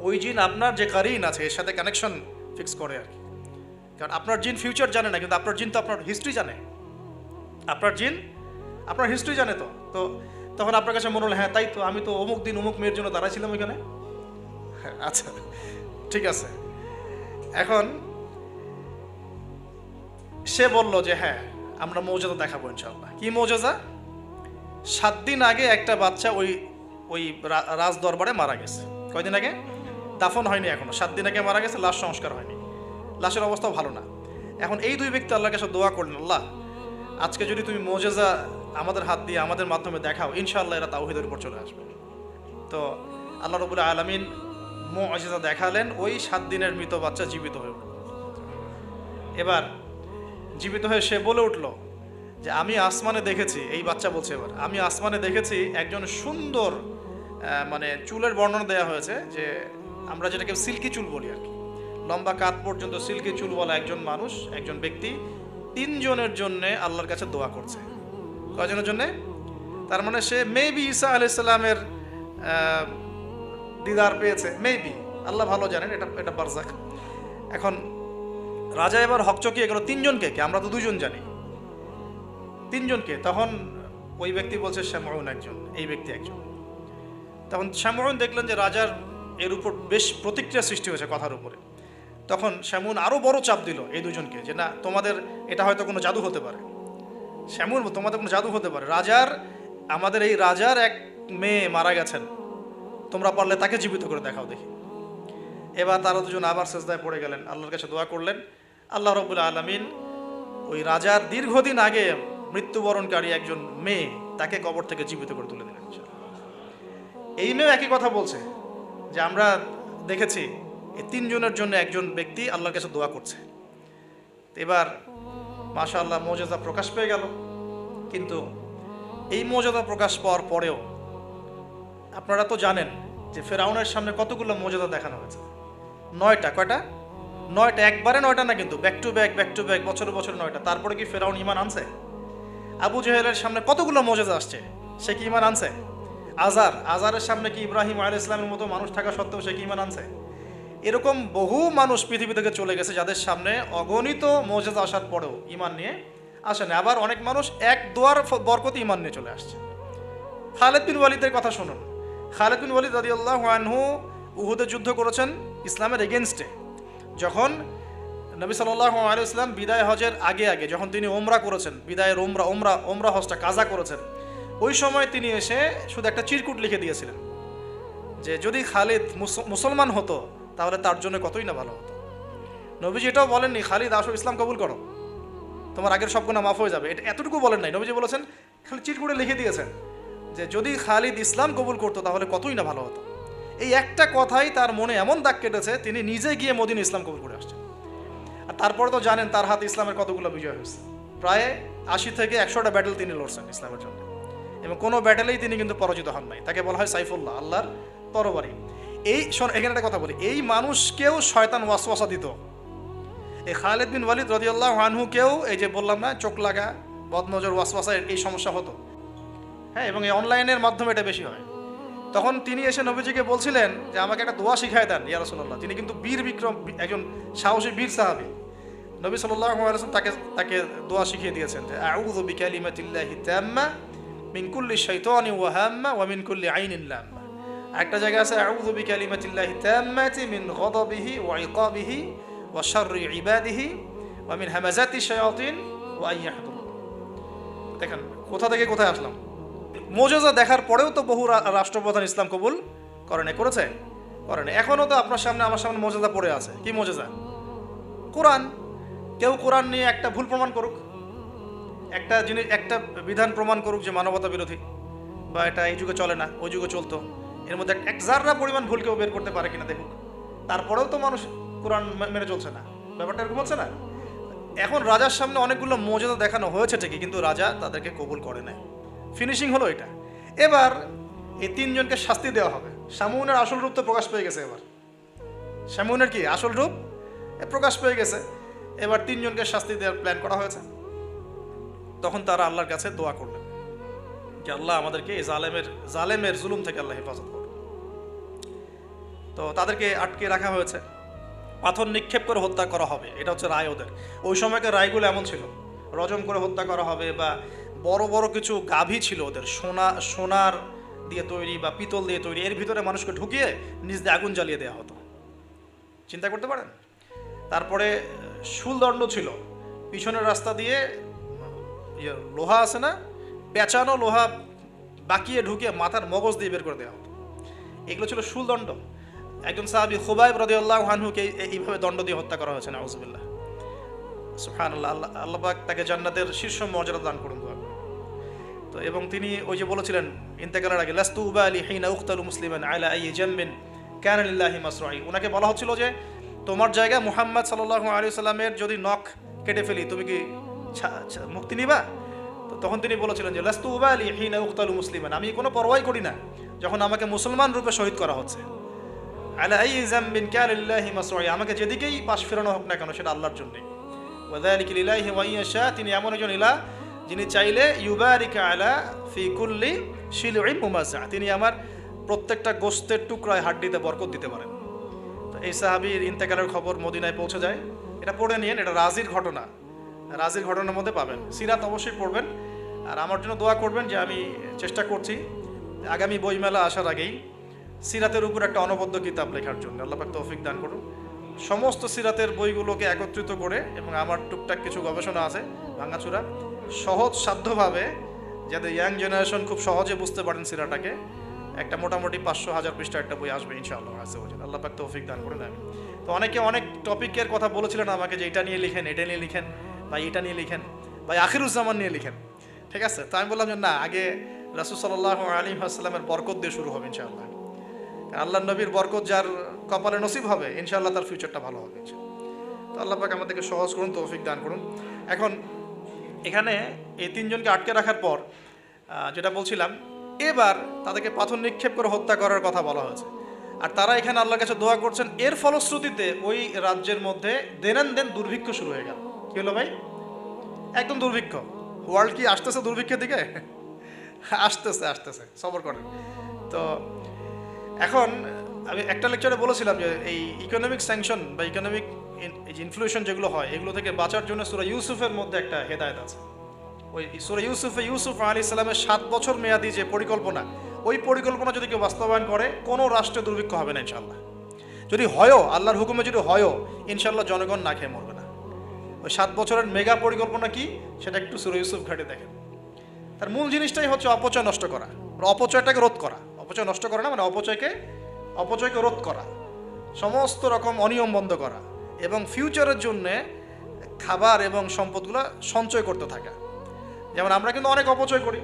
ওই জিন আপনার যে কারিন আছে এর সাথে কানেকশন ফিক্স করে আর কি। কারণ আপনার জিন ফিউচার জানে না, কিন্তু আপনার জিন তো আপনার হিস্ট্রি জানে। আপনার জিন আপনার হিস্ট্রি জানে। তো তখন আপনার কাছে মনে হলো হ্যাঁ তাই তো, আমি তো অমুক দিন অমুক মেয়ের জন্য দাঁড়াইছিলাম ওইখানে। আচ্ছা ঠিক আছে। এখন সে বলল যে হ্যাঁ আমরা মৌজাদা দেখাবো ইনশাআল্লাহ। কি মৌজাদা? 7 দিন আগে একটা বাচ্চা ওই ওই রাজ দরবারে মারা গেছে। কয়দিন আগে? দাফন হয়নি এখনো, 7 দিন আগে মারা গেছে, লাশ সংস্কার হয়নি, লাশের অবস্থাও ভালো না। এখন এই 2 ব্যক্তি আল্লাহর কাছে দোয়া করলেন, আল্লাহ আজকে যদি তুমি মৌজাদা আমাদের হাত দিয়ে আমাদের মাধ্যমে দেখাও, ইনশাআল্লাহ এরা তাওহীদের উপর চলে আসবে। তো আল্লাহ রাব্বুল আলামিন মুআজিজা দেখালেন, ওই 7 দিনের মৃত বাচ্চা জীবিত হয়ে উঠল। এবার জীবিত হয়ে সে বলে উঠল যে আমি আসমানে দেখেছি, এই বাচ্চা বলছে এবার, আমি আসমানে দেখেছি একজন সুন্দর মানে চুলের বর্ণনা দেওয়া হয়েছে যে আমরা যেটাকে সিল্কি চুল বলি আর কি, লম্বা কাঁধ পর্যন্ত সিল্কি চুল বলা একজন মানুষ, একজন ব্যক্তি 3 জনের জন্য আল্লাহর কাছে দোয়া করছে। কয়জনের জন্যে? তার মানে সে মেবি ঈসা আলাইহিস সালামের দিদার পেয়েছে, মেবি, আল্লাহ ভালো জানেন, এটা বারজাখ। এখন রাজা এবার হকচকিয়ে গেল, 3 জনকে কে? আমরা তো 2 জন জানি, 3 জনকে? তখন ওই ব্যক্তি বলছে শামউন একজন, এই ব্যক্তি একজন। তখন শামউন দেখলেন যে রাজার এর উপর বেশ প্রতিক্রিয়া সৃষ্টি হয়েছে কথার উপরে। তখন শামউন আরো বড় চাপ দিল এই 2 জনকে যে না, তোমাদের এটা হয়তো কোনো জাদু হতে পারে। শামউন, তোমাদের কোনো জাদু হতে পারে, আমাদের এই রাজার এক মেয়ে মারা গেছেন, তোমরা পারলে তাকে জীবিত করে দেখাও দেখি। এবার তারা 2জন আবার সেজদায় পড়ে গেলেন, আল্লাহর কাছে দোয়া করলেন। আল্লাহ রাব্বুল আলামিন ওই রাজার দীর্ঘদিন আগে মৃত্যুবরণকারী একজন মেয়ে, তাকে কবর থেকে জীবিত করে তুলে দিলেন। এই মেয়ে একই কথা বলছে যে আমরা দেখেছি এই 3 জনের জন্য একজন ব্যক্তি আল্লাহর কাছে দোয়া করছে। এবার মাশাআল্লাহ মুআজিজা প্রকাশ পেয়ে গেল। কিন্তু এই মুআজিজা প্রকাশ পাওয়ার পরেও আপনারা তো জানেন যে ফেরাউনের সামনে কতগুলো মুআজিজা দেখানো হয়েছে? 9টা। কয়টা? 9টা। একবারে 9টা না, কিন্তু ব্যাক টু ব্যাক বছর বছর 9টা। তারপরে কি ফেরাউন ঈমান আনছে? আবু জেহেলের সামনে কতগুলো মুআজিজা আসছে, সে কি ঈমান আনছে? আজারের সামনে কি ইব্রাহিম আলাইহিস সালামের মতো মানুষ থাকা সত্ত্বেও সে কি ঈমান আনছে? এরকম বহু মানুষ পৃথিবী থেকে চলে গেছে যাদের সামনে অগণিত মুআজিজা আসার পরেও ঈমান নিয়ে আসে না। আবার অনেক মানুষ এক দোয়ার বরকতে ঈমান নিয়ে চলে আসছে। খালিদ বিন ওয়ালিদের কথা শুনুন। খালিদ বিন ওয়ালিদ রাদিয়াল্লাহু আনহু উহুদে যুদ্ধ করেছেন ইসলামের এগেনস্টে। যখন নবী সাল্লাল্লাহু আলাইহি ওয়াসাল্লাম বিদায় হজের আগে যখন তিনি ওমরা করেছেন, বিদায়ের ওমরা হজটা কাজা করেছেন, ওই সময় তিনি এসে শুধু একটা চিরকুট লিখে দিয়েছিলেন যে যদি খালিদ মুসলমান হতো তাহলে তার জন্য কতই না ভালো হতো। নবীজি এটাও বলেননি খালিদ আসো ইসলাম কবুল করো, তোমার আগের সব গুনাহ মাফ হয়ে যাবে, এটা এতটুকু বলেন নাই। নবীজি বলেছেন, খালি চিরকুটে লিখে দিয়েছেন যে যদি খালিদ ইসলাম কবুল করতো তাহলে কতই না ভালো হতো। এই একটা কথাই তার মনে এমন দাগ কেটেছে, তিনি নিজে গিয়ে মদিনা ইসলাম কবুল করে আসছেন। আর তারপরে তো জানেন তার হাতে ইসলামের কতগুলো বিজয় হয়েছে, প্রায় 80 থেকে 100টা ব্যাটেল তিনি লড়ছেন ইসলামের জন্য, এবং কোনো ব্যাটেলেই তিনি কিন্তু পরাজিত হন নাই। তাকে বলা হয় সাইফুল্লাহ, আল্লাহর তরবারি। এখানে একটা কথা বলি, এই মানুষকেও শয়তান ওয়াসওয়াসা দিত। এই খালিদ বিন ওয়ালিদ রাদিয়াল্লাহু আনহুকেও এই যে বললাম না, চোখ লাগা, বদনজর, ওয়াসওয়াসা, এই সমস্যা হতো। হ্যাঁ, এবং এই অনলাইনের মাধ্যমে এটা বেশি হয়। তখন তিনি এসে নবীজিকে বলছিলেন যে আমাকে একটা দোয়া শিখায় দেন ইয়া রাসূলুল্লাহ। তিনি কিন্তু বীর বিক্রম, একজন সাহসী বীর সাহাবী। নবী সাল্লাল্লাহু আলাইহি ওয়াসাল্লাম তাকে দোয়া শিখিয়ে দিয়েছেন যে আউযু বিকালিমাতিল্লাহি তাম্মা মিন কুল্লি শাইতানি ওয়া হাম্মা ওয়া মিন কুল্লি আইনিন লাম্মা। একটা জায়গা আছে আউযু বিকালিমাতিল্লাহি তাম্মাতি মিন গাদাবিহি ওয়া ইকাবিহি ওয়া শাররি ইবাদিহি ওয়া মিন হামাজাতি শায়াতিন ওয়া আইয়াহদুরুন। দেখেন কোথা থেকে কোথায় আসলাম। মুআজিজা দেখার পরেও তো বহু রাষ্ট্রপ্রধান ইসলাম কবুল করেছে। এখনও তো আপনার সামনে আমার সামনে মুআজিজা পড়ে আছে। কি মুআজিজা? কোরআন। কেউ কোরআন নিয়ে একটা ভুল প্রমাণ করুক, একটা বিধান প্রমাণ করুক যে মানবতা বিরোধী বা এটা এই যুগে চলে না, ওই যুগে চলতো, এর মধ্যে এক জাররা পরিমাণ ভুল কেউ বের করতে পারে কিনা দেখুক। তারপরেও তো মানুষ কোরআন মেনে চলছে না। ব্যাপারটা এরকম হচ্ছে না। এখন রাজার সামনে অনেকগুলো মুআজিজা দেখানো হয়েছে ঠিকই, কিন্তু রাজা তাদেরকে কবুল করে নাই। ফিনিশিং হলো এটা। এবার এই 3 জনকে শাস্তি দেওয়া হবে। শামউনের আসল রূপ তো প্রকাশ পেয়ে গেছে। এবার শামউনের কি আসল রূপ প্রকাশ পেয়ে গেছে। এবার 3 জনকে শাস্তি দেওয়ার প্ল্যান করা হয়েছে। তখন তারা আল্লাহর কাছে দোয়া করলেন যে আল্লাহ আমাদেরকে এই জালেমের জুলুম থেকে আল্লাহ হেফাজত করুন। তো তাদেরকে আটকে রাখা হয়েছে, পাথর নিক্ষেপ করে হত্যা করা হবে, এটা হচ্ছে রায় ওদের। ওই সময়কার রায়গুলো এমন ছিল, রজম করে হত্যা করা হবে, বা বড় বড় কিছু গাভী ছিল ওদের, সোনার দিয়ে তৈরি বা পিতল দিয়ে তৈরি, এর ভিতরে মানুষকে ঢুকিয়ে নিজ দিয়ে আগুন জ্বালিয়ে দেওয়া হতো। চিন্তা করতে পারেন। তারপরে শুলদণ্ড ছিল, পিছনের রাস্তা দিয়ে লোহা আছে না, পেঁচানো লোহা বাকিয়ে ঢুকিয়ে মাথার মগজ দিয়ে বের করে দেওয়া হতো। এগুলো ছিল শুলদণ্ড। একজন সাহাবী খুবাইব রাদিয়াল্লাহু আনহুকে এইভাবে দণ্ড দিয়ে হত্যা করা হয়েছে, নাউযুবিল্লাহ। সুবহানাল্লাহ, আল্লাহ পাক তাকে জান্নাতের শীর্ষ মর্যাদা দান করুন। তো এবং তিনি ওই যে বলেছিলেন ইন্তেকালের আগে, লাস্তু উবালি হিনা উকতালু মুসলিমান আলা আইয়ি জামবিন কানা লিল্লাহি মাসরাই। ওনাকে বলা হচ্ছিল যে তোমার জায়গায় মুহাম্মদ সাল্লাল্লাহু আলাইহি সাল্লামের যদি নখ কেটে ফেলি তুমি কি মুক্তি নিবা? তো তখন তিনি বলেছিলেন যে লাস্তু উবালি হিনা উকতালু মুসলিমান, আমি কোনো পরোয়াই করি না যখন আমাকে মুসলমান রূপে শহীদ করা হচ্ছে। আলা আইয়ি জামবিন কানা লিল্লাহি মাসরাই, আমাকে যেদিকেই পাশ ফেরানো হোক না কেন সেটা আল্লাহর জন্যই। ওয়া যালিকা লিল্লাহি ওয়া ইয়াশা, তিনি এমন একজন ইলাহ যিনি চাইলে ইউবারিকা আলা ফি কুল্লি শিলউইন মুমাজ্জা, তিনি আমার প্রত্যেকটা গোশতের টুকরায় হাড্ডিতে বরকত দিতে পারেন। তো এই সাহাবীর ইন্তেকালের খবর মদিনায় পৌঁছে যায়। এটা পড়ে নিন, এটা রাজির ঘটনা, রাজির ঘটনার মধ্যে পাবেন। সিরাত অবশ্যই পড়বেন, আর আমার জন্য দোয়া করবেন যে আমি চেষ্টা করছি আগামী বইমেলা আসার আগেই সিরাতের উপর একটা অনবদ্য কিতাব লেখার জন্য। আল্লাহ পাক তৌফিক দান করুন। সমস্ত সিরাতের বইগুলোকে একত্রিত করে এবং আমার টুকটাক কিছু গবেষণা আছে ভাঙাচুরা, সহজ সাধ্যভাবে যাতে ইয়াং জেনারেশন খুব সহজে বুঝতে পারেন সিরাটাকে, একটা মোটামুটি 500-1000 পৃষ্ঠার একটা বই আসবে ইনশাআল্লাহ। আল্লাহ পাক তৌফিক দান করেন। আমি তো অনেকে অনেক টপিকের কথা বলেছিলেন আমাকে যে এটা নিয়ে লিখেন, এটা নিয়ে লিখেন, ভাই এটা নিয়ে লিখেন, ভাই আখিরুজ্জামান নিয়ে লিখেন, ঠিক আছে? তো আমি বললাম যে না, আগে রাসূল সাল্লাল্লাহু আলাইহি ওয়াসাল্লামের বরকত দিয়ে শুরু হবে ইনশাআল্লাহ। আল্লাহ নবীর বরকত যার কপালে নসিব হবে ইনশাআল্লাহ তার ফিউচারটা ভালো হবে। তো আল্লাহ পাক আমাদেরকে সহজ করুন, তৌফিক দান করুন। এখন এখানে এই তিনজনকে আটকে রাখার পর যেটা বলছিলাম, এবার তাদেরকে পাথর নিক্ষেপ করে হত্যা করার কথা বলা হয়েছে, আর তারা এখানে আল্লাহর কাছে দোয়া করছেন। এর ফলশ্রুতিতে ওই রাজ্যের মধ্যে দেন দুর্ভিক্ষ শুরু হয়ে গেল। কি হলো ভাই? একদম দুর্ভিক্ষ। ওয়ার্ল্ড কি আসতেছে দুর্ভিক্ষের দিকে? আসতেছে আসতেছে, সবর করেন। তো এখন আমি একটা লেকচারে বলেছিলাম যে এই ইকোনমিক স্যাংশন বা ইকোনমিক ইনফ্লুয়েশন যেগুলো হয় এগুলো থেকে বাঁচার জন্য সূরা ইউসুফের মধ্যে একটা হেদায়েত আছে। ওই সূরা ইউসুফে ইউসুফ আলাইহিস সালামের 7 বছর মেয়াদি যে পরিকল্পনা, ওই পরিকল্পনা যদি কেউ বাস্তবায়ন করে কোনো রাষ্ট্রে দুর্ভিক্ষ হবে না ইনশাআল্লাহ। যদি হয়ও, আল্লাহর হুকুমে যদি হয়ও, ইনশাআল্লাহ জনগণ না খেয়ে মরবে না। ওই 7 বছরের মেগা পরিকল্পনা কি সেটা একটু সূরা ইউসুফ ঘাটে দেখেন। তার মূল জিনিসটাই হচ্ছে অপচয় নষ্ট করা, অপচয়টাকে রোধ করা। অপচয় নষ্ট করা না, মানে অপচয়কে রোধ করা, সমস্ত রকম অনিয়ম বন্ধ করা, এবং ফিউচারের জন্যে খাবার এবং সম্পদগুলো সঞ্চয় করতে থাকা। যেমন আমরা কিন্তু অনেক অপচয় করি,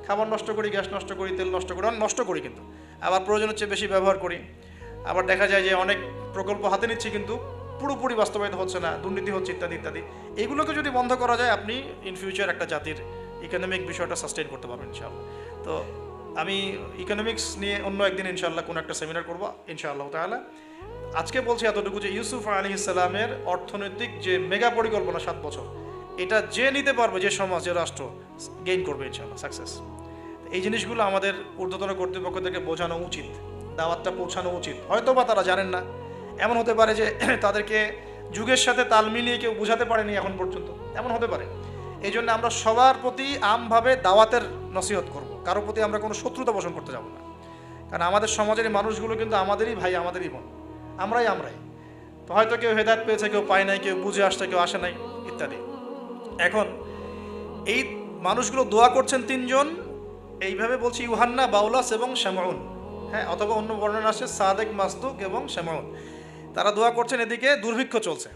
খাবার নষ্ট করি, গ্যাস নষ্ট করি, তেল নষ্ট করি, অনেক নষ্ট করি, কিন্তু আবার প্রয়োজনের চেয়ে বেশি ব্যবহার করি। আবার দেখা যায় যে অনেক প্রকল্প হাতে নিচ্ছি কিন্তু পুরোপুরি বাস্তবায়িত হচ্ছে না, দুর্নীতি হচ্ছে, ইত্যাদি ইত্যাদি। এগুলোকে যদি বন্ধ করা যায়, আপনি ইন ফিউচার একটা জাতির ইকোনমিক বিষয়টা সাস্টেইন করতে পারবেন ইনশাআল্লাহ। তো আমি ইকোনমিক্স নিয়ে অন্য একদিন ইনশাআল্লাহ কোনো একটা সেমিনার করবো ইনশাআল্লাহ তাআলা। আজকে বলছি এতটুকু যে ইউসুফ আলাইহিস সালামের অর্থনৈতিক যে মেগা পরিকল্পনা 7 বছর, এটা যে নিতে পারবে, যে সমাজ, যে রাষ্ট্র গেইন করবে ইনশাআল্লাহ, সাকসেস। এই জিনিসগুলো আমাদের ঊর্ধ্বতন কর্তৃপক্ষদেরকে বোঝানো উচিত, দাওয়াতটা পৌঁছানো উচিত। হয়তো বা তারা জানেন না, এমন হতে পারে যে তাদেরকে যুগের সাথে তাল মিলিয়ে কেউ বোঝাতে পারেনি এখন পর্যন্ত, এমন হতে পারে। এই জন্য আমরা সবার প্রতি আমভাবে দাওয়াতের নসিহত করব, কারোর প্রতি আমরা কোনো শত্রুতা পোষণ করতে যাব না। কারণ আমাদের সমাজের মানুষগুলো কিন্তু আমাদেরই ভাই, আমাদেরই বোন, আমরাই। তো হয়তো কেউ হেদায়েত পেয়েছে, কেউ পায় নাই, কেউ বুঝে আসছে, কেউ আসে নাই, ইত্যাদি। এখন এই মানুষগুলো দোয়া করছেন তিনজন, এইভাবে বলছি, ইউহান্না, বাউলাস এবং শামউন, হ্যাঁ, অথবা অন্য বর্ণনা আসছে সাদেক, মাসদুক এবং শামউন। তারা দোয়া করছেন, এদিকে দুর্ভিক্ষ চলছে।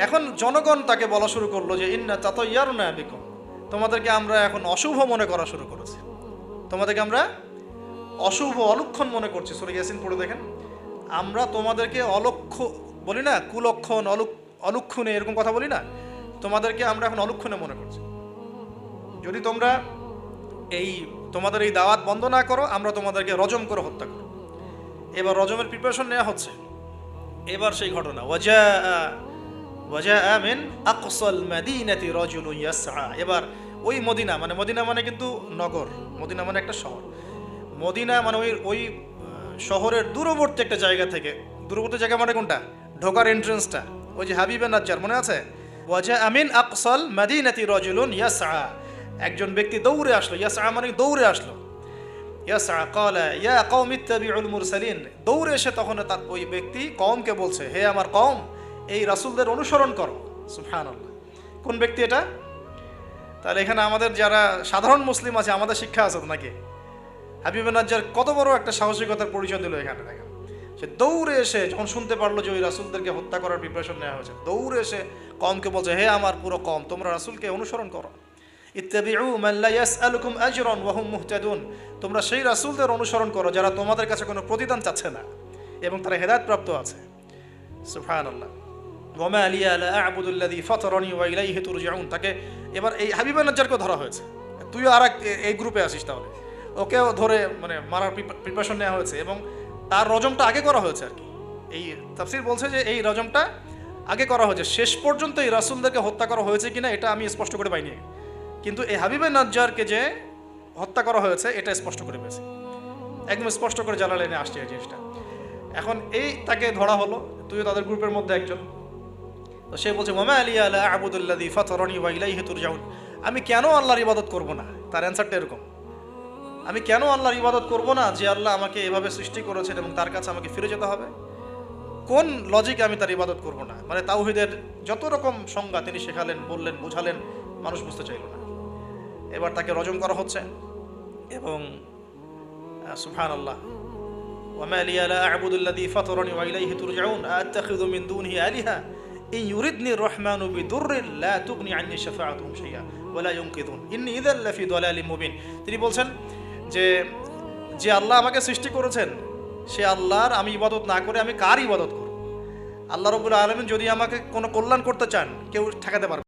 এখন জনগণ তাকে বলা শুরু করলো যে ইন্না তাতায়্যারনা বিকুম, তোমাদেরকে আমরা এখন অশুভ মনে করা শুরু করেছি, তোমাদেরকে আমরা অশুভ, অলক্ষণ মনে করছি। সূরা ইয়াসিন পড়ে দেখেন, আমরা তোমাদেরকে বলি না, কুলক্ষণ, অলক্ষণে, এরকম কথা বলি না, তোমাদেরকে আমরা এখন অলক্ষণে মনে করছি। যদি তোমরা তোমাদের এই দাওয়াত বন্ধ না করো, আমরা তোমাদেরকে রজম করে হত্যা করো। এবার রজমের প্রিপারেশন নেওয়া হচ্ছে। এবার সেই ঘটনা, ওয়াজা মিন আকসাল মাদিনাতি রাজুলুন ইয়াসআ। এবার ওই মদিনা মানে কিন্তু নগর, মদিনা মানে একটা শহর, মদিনা মানে ওই শহরের দূরবর্তী একটা জায়গা থেকে, দূরবর্তী জায়গা মানে কোনটা? ঢোকার এন্ট্রেন্সটা, ওই যে হাবিবে নাজ্জার মনে আছে, ওয়াজা মিন আকসাল মাদিনাতি রাজুলুন ইয়াসআ, একজন ব্যক্তি দৌড়ে আসলো, ইয়াসআ মানে দৌড়ে আসলো, ইয়াসআ ক্বালা ইয়া কওমি ইত্তাবিউল মুরসালিন, দৌড়ে এসে তখন তার ওই ব্যক্তি কওমকে বলছে, হে আমার কওম, এই রাসূলদের অনুসরণ করো। সুবহানাল্লাহ। কোন ব্যক্তি এটা? তাহলে এখানে আমাদের যারা সাধারণ মুসলিম আছে আমাদের শিক্ষা আছে তো নাকি? হাবিব নাজ্জার কত বড় একটা সাহসিকতার পরিচয় দিল এখানে দেখেন। সে দৌড়ে এসে যখন শুনতে পারলো যে ওই রাসূলদেরকে হত্যা করার প্রিপারেশন নেওয়া হয়েছে, দৌড়ে এসে কওমকে বলছে, হে আমার পুরো কওম, তোমরা রাসূলকে অনুসরণ করো। ইত্তাবিউ মান লা ইয়াসআলুকুম আজরান ওয়া হুম মুহতাদুন, তোমরা সেই রাসূলদের অনুসরণ করো যারা তোমাদের কাছে কোনো প্রতিদান চাচ্ছে না এবং তারা হেদায়েত প্রাপ্ত আছে। সুবহানাল্লাহ। ওয়া মা লিয়া লা আ'বুদু আল্লাযী ফাতারানি ওয়া ইলাইহি তুরজাউন। তাকে এবার এই হাবিব নাজ্জারকে ধরা হয়েছে, তুইও আর এই গ্রুপে আসিস, তাহলে ওকেও ধরে মানে মারার প্রিপারেশন নেওয়া হয়েছে এবং তার রজমটা আগে করা হয়েছে আর কি। এই তাফসীর বলছে যে এই রজমটা আগে করা হয়েছে, শেষ পর্যন্ত এই রাসূলদেরকে হত্যা করা হয়েছে কিনা এটা আমি স্পষ্ট করে পাইনি, কিন্তু এই হাবিবে নাজ্জারকে যে হত্যা করা হয়েছে এটা স্পষ্ট করে পেয়েছে, একদম স্পষ্ট করে জালালাইনে আসছে এই জিনিসটা। এখন এই তাকে ধরা হলো, তুইও তাদের গ্রুপের মধ্যে একজন। তো সে বলছে, ওয়া মা লিয়া লা আ'বুদু আল্লাযী ফাতারানি ওয়া ইলাইহি তুরজাউন, আমি কেন আল্লাহর ইবাদত করব না? তার অ্যানসারটা এরকম, আমি কেন আল্লাহর ইবাদত করব না যে আল্লাহ আমাকে এভাবে সৃষ্টি করেছেন এবং তার কাছে আমাকে ফিরে যেতে হবে? কোন লজিকে আমি তার ইবাদত করব না? মানে তাওহীদের যত রকম সংজ্ঞা তিনি শেখালেন, বললেন, বোঝালেন, মানুষ বুঝতে চাইল না। এবার তাকে রজম করা হচ্ছে এবং সুবহানাল্লাহ, ওয়া মা লিয়া লা আ'বুদু আল্লাযী ফাতারানি ওয়া ইলাইহি তুরজাউন আ'তাখিযু মিন দুনিহি আলিহা ইন ইউরিদনি আর-রাহমানু বিদুররিন লা তুগনি আন্নী শাফাআতুহুম শাইআ ওয়া লা ইউনকিযুন ইন্নী ইযাল লাফি দালালিম মুবিন। তিনি বলছেন যে আল্লাহ আমাকে সৃষ্টি করেছেন সে আল্লাহর আমি ইবাদত না করে আমি কার ইবাদত করব? আল্লাহ রাব্বুল আলামিন যদি আমাকে কোনো কল্যাণ করতে চান কেউ ঠেকাতে পারবে